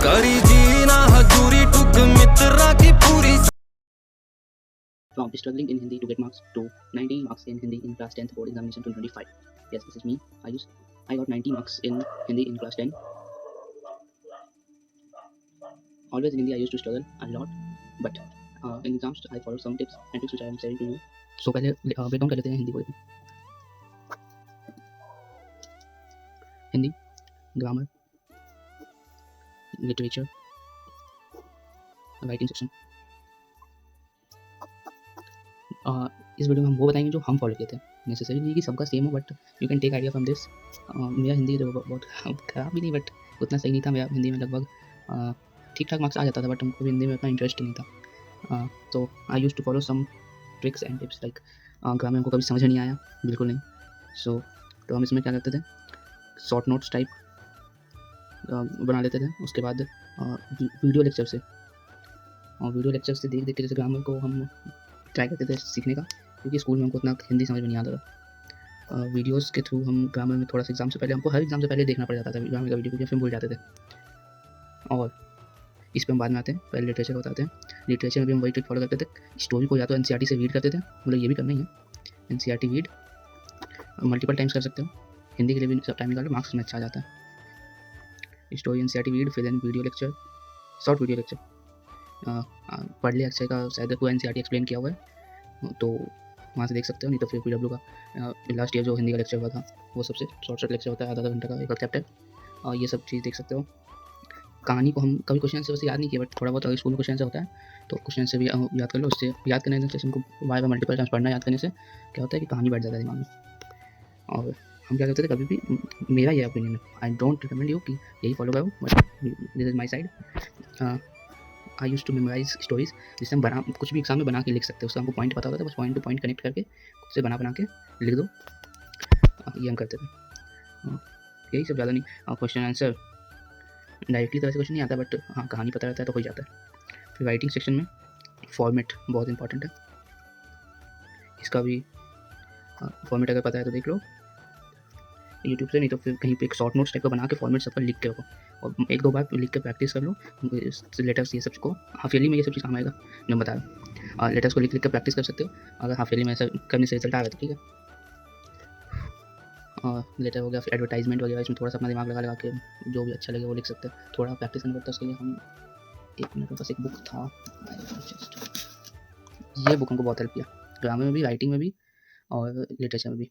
करी जीना हजूरी टुक मित्रा की पूरी. From struggling in Hindi to get marks to 90 marks in Hindi in class 10th board examination 2025. Yes, this is me. I got 90 marks in Hindi in class 10. Always in Hindi I used to struggle a lot, but in exams I followed some tips and tricks which I am sharing to you. So पहले breakdown कर लेते हैं हिंदी को. Hindi, grammar, literature, writing section. इस video में हम वो बताएंगे जो हम फॉलो किए थे. नेसेसरी नहीं कि सबका सेम हो, but you can take idea from this. मेरा हिंदी तो बहुत ख़राब भी नहीं, बट उतना सही नहीं था. मेरा हिंदी में लगभग ठीक ठाक मार्क्स आ जाता था, बट हमको हिंदी में उतना इंटरेस्ट नहीं था. तो I use to follow some tricks and tips like grammar को कभी समझ नहीं आया, बिल्कुल नहीं. सो तो हम इसमें क्या करते थे, शॉर्ट नोट्स टाइप बना लेते थे. उसके बाद वीडियो लेक्चर से देख देख के जैसे ग्रामर को हम ट्राई करते थे सीखने का, क्योंकि स्कूल में हमको उतना हिंदी समझ में नहीं आता था. वीडियोस के थ्रू हम ग्रामर में थोड़ा सा एग्जाम से पहले हमको हर एग्जाम से पहले देखना पड़ जाता था ग्रामर का वीडियो, क्योंकि फिर भूल जाते थे. और इस पर हम बाद में आते हैं. पहले लिटरेचर बताते हैं. लिटरेचर में भी हम वही ट्रिक फॉलो करते थे. स्टोरी को या तो एनसीईआरटी से रीड करते थे, मतलब ये भी करना ही है, एनसीईआरटी रीड मल्टीपल टाइम्स कर सकते हो. हिंदी के लिए भी सब टाइम निकालो, मार्क्स में अच्छा जाता है. स्टोरी एनसीईआरटी रीड, फिर then video lecture, short video lecture. पढ़ लिया अक्षय का शायद कोई एनसीईआरटी एक्सप्लेन किया हुआ है, तो वहाँ से देख सकते हो. नहीं तो फिर पीडब्ल्यू का लास्ट ईयर जो हिंदी का लेक्चर हुआ था, वो सबसे शॉर्ट लेक्चर होता है, आधा घंटा का एक चैप्टर. और ये सब चीज़ देख सकते हो. कहानी को हम कभी क्वेश्चन आंसर वैसे याद नहीं किया, बट थोड़ा बहुत अगर स्कूल में क्वेश्चन आंसर होता है तो क्वेश्चन आंसर भी याद कर लो. उससे याद करने से हमको बार बार मल्टीपल टाइम्स पढ़ना, याद करने से क्या होता है कि कहानी बैठ जाता है दिमाग में. और हम क्या करते थे, कभी भी, मेरा ये ओपिनियन है, आई डोंट रिकमेंड यू कि यही फॉलो करो, but this is my side. I use to memorise stories, जिससे हम कुछ भी एग्जाम में बना के लिख सकते हैं. उसका हमको पॉइंट पता होता है, बस पॉइंट टू पॉइंट कनेक्ट करके खुद से बना के लिख दो. ये हम करते थे. यही सब, ज़्यादा नहीं. क्वेश्चन आंसर डायरेक्टली तरह से क्वेश्चन नहीं आता, बट हाँ कहानी पता रहता है तो हो जाता है. फिर राइटिंग सेक्शन में फॉर्मेट बहुत इंपॉर्टेंट है. इसका भी फॉर्मेट अगर पता है तो देख लो यूट्यूब से, नहीं तो फिर कहीं पे एक शॉर्ट नोट्स टाइप का बना के फॉर्मेट सब पर लिख के रखो, और एक दो बार लिख के प्रैक्टिस कर लो. लेटर्स ये सब को हाफ ईयरली में ये सब चीज़ काम आएगा जो बता रहा हूँ. लेटर्स को लिख के प्रैक्टिस कर सकते हो अगर हाफ ईयरली में ऐसा करने से रिजल्ट आ गया तो ठीक है. और लेटर हो गया, फिर एडवर्टाइजमेंट वगैरह, इसमें थोड़ा सा अपना दिमाग लगा के जो भी अच्छा लगे वो लिख सकते हैं. थोड़ा प्रैक्टिस करना पड़ता है उसके लिए. हम एक मिनट, बस एक बुक था, ये बुक हमको बहुत हेल्प किया ग्रामर में भी, राइटिंग में भी, और लिटरेचर में भी.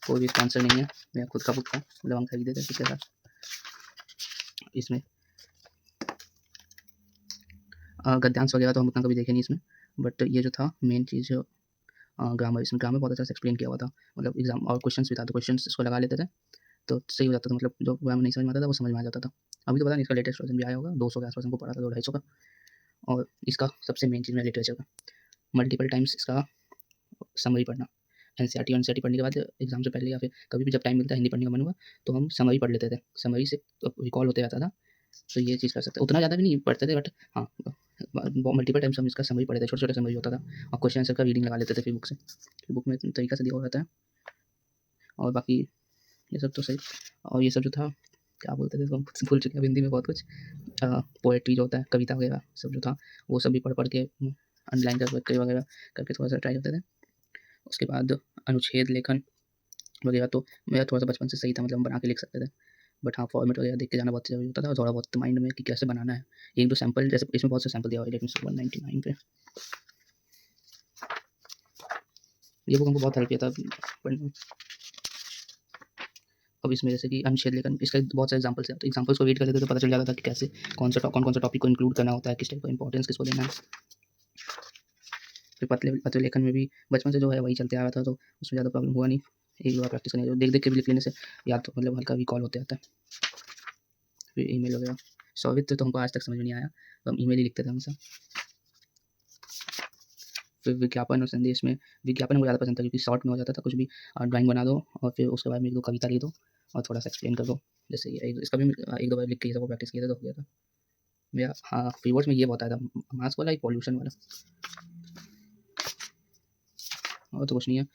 कोई भी स्पॉन्सर नहीं है, मेरा खुद का बुक था, मतलब हम खरीदे थे पिछले साल. इसमें गद्यांश वगैरह तो हम उतना कभी देखे नहीं इसमें, बट ये जो था मेन चीज़ ग्रामर, इसमें ग्रामर बहुत अच्छा से एक्सप्लेन किया हुआ था. मतलब एग्जाम और क्वेश्चंस भी था, तो क्वेश्चंस इसको लगा लेते थे तो सही हो जाता था. मतलब जो ग्रामर नहीं समझ में आता था वो समझ में आ जाता था. अभी तो पता नहीं इसका लेटेस्ट वर्जन भी आया होगा, 200 के आसपास हमको पड़ा था, 200-250 का. और इसका सबसे मेन चीज़ है लिटरेचर का, मल्टीपल टाइम्स इसका समरी पढ़ना. एनसीईआरटी पढ़ने के बाद एग्जाम से पहले या फिर कभी भी जब टाइम मिलता है, हिंदी पढ़ने का मन हुआ तो हम समरी पढ़ लेते थे. समरी से रिकॉल होते रहता था, तो ये चीज़ कर सकते. उतना ज़्यादा भी नहीं पढ़ते थे, बट हाँ मल्टीपल टाइम्स हम इसका समरी पढ़े थे. छोटे छोटे समरी होता था, और क्वेश्चन आंसर का रीडिंग लगा लेते थे फिर बुक से. बुक में तरीका से दिया हुआ रहता है. और बाकी ये सब तो सही. और ये सब जो था, क्या बोलते थे, तो भूल चुके हैं हिंदी में बहुत कुछ. पोएट्री जो होता है, कविता वगैरह सब जो था, वो सब भी पढ़ के अंडरलाइन कर वगैरह करके थोड़ा सा ट्राई करते थे. उसके बाद अनुच्छेद लेखन वगैरह तो मेरा थोड़ा सा बचपन से सही था, मतलब हम बना के लिख सकते थे. बट हाँ फॉर्मेट वगैरह देख के जाना बहुत ज़रूरी होता था, और थोड़ा बहुत माइंड में कि कैसे बनाना है. एक दो सैम्पल, जैसे इसमें बहुत से सैम्पल दिया हुआ है, लेकिन 199 पे ये बुक हमको बहुत हेल्प किया था पढ़ने में. अब इसमें जैसे कि अनुच्छेद लेखन, इसका बहुत सारे एग्जाम्पल्स हैं, तो एग्जाम्पल्स को रीड कर लेते तो पता चल जाता था कि कैसे कौन सा टॉपिक को इंक्लूड करना होता है, किस टाइप का इंपॉर्टेंस किसको देना है. फिर पत्र लेखन में भी बचपन से जो है वही चलते आ रहा था, तो उसमें ज़्यादा प्रॉब्लम हुआ नहीं. एक बार प्रैक्टिस करने, देख के भी लिख लेने से याद तो मतलब हल्का रिकॉल होते आता है. फिर ईमेल वगैरह, सौवित्र तो हमको आज तक समझ में नहीं आया, तो हम ईमेल ही लिखते थे हमेशा. फिर विज्ञापन और संदेश में, विज्ञापन मुझे ज़्यादा पसंद था क्योंकि शॉर्ट में हो जाता था. कुछ भी ड्राइंग बना दो और फिर उसके बाद में एक दो कविता लिख दो और थोड़ा सा एक्सप्लेन कर दो. जैसे इसका भी एक दो बार लिख के ये सब प्रैक्टिस किया था तो हो गया था मेरा. हाँ कीवर्ड्स में ये बहुत आया था, मास वाला, पॉल्यूशन वाला, और तो कुछ नहीं है.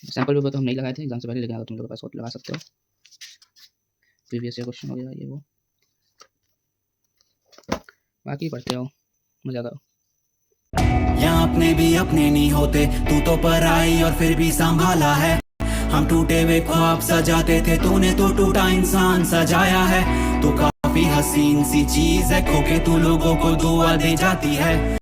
सैम्पल पेपर तो हम नहीं लगाए थे एग्जाम से पहले, लेकिन अगर तुम लोग के पास हो तो लगा सकते हो. प्रीवियस ईयर क्वेश्चन वगैरह ये वो. बाकी पढ़ते रहो, मज़ा करो। यहाँ अपने भी अपने नहीं होते, तू तो पराई और फिर भी संभाला है। हम टूटे हुए ख्वाब सजाते थे, तूने तो टूटा इंसान सजाया है। तू काफी हसीन सी चीज है, खोके तू लोगों को दुआ दे जाती है।